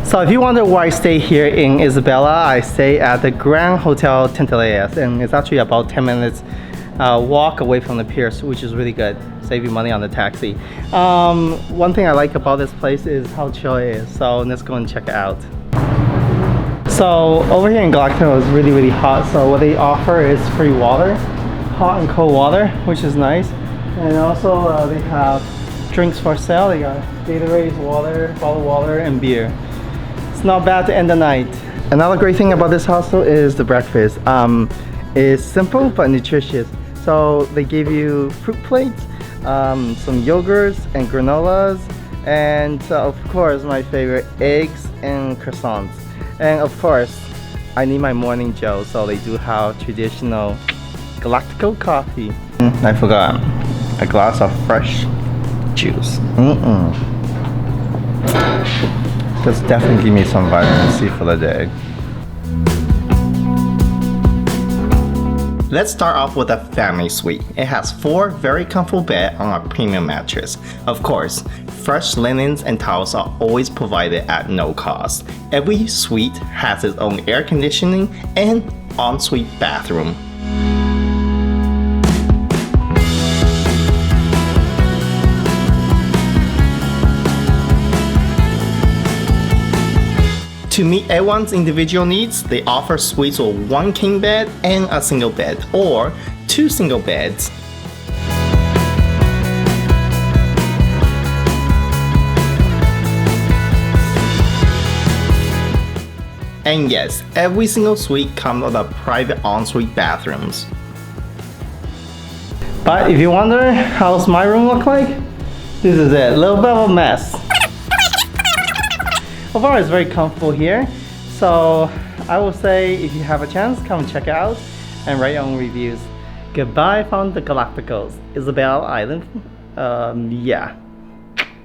So if you wonder where I stay here in Isabela, I stay at the Gran Hostal Tintorera, and it's actually about 10 minutes walk away from the pier, which is really good. Save you money on the taxi. One thing I like about this place is how chill it is, so let's go and check it out. So over here in Galapagos it's really hot, so what they offer is free water, hot and cold water, which is nice. And also they have drinks for sale. They got Gatorade, water, bottled water, and beer. It's not bad to end the night. Another great thing about this hostel is the breakfast. It's simple but nutritious. So they give you fruit plates, some yogurts and granolas, and of course my favorite, eggs and croissants. And of course, I need my morning joe, so they do have traditional Galactico coffee. I forgot, a glass of fresh juice. This definitely give me some vitamin C for the day. Let's start off with a family suite. It has 4 very comfortable beds on a premium mattress. Of course, fresh linens and towels are always provided at no cost. Every suite has its own air conditioning and ensuite bathroom. To meet everyone's individual needs, they offer suites with 1 king bed and a single bed, or 2 single beds. And yes, every single suite comes with a private ensuite bathrooms. But if you wonder how's my room look like, this is it, a little bit of a mess. Overall, it's very comfortable here, so I will say if you have a chance, come check it out and write your own reviews. Goodbye from the Galapagos, Isabel Island. Yeah.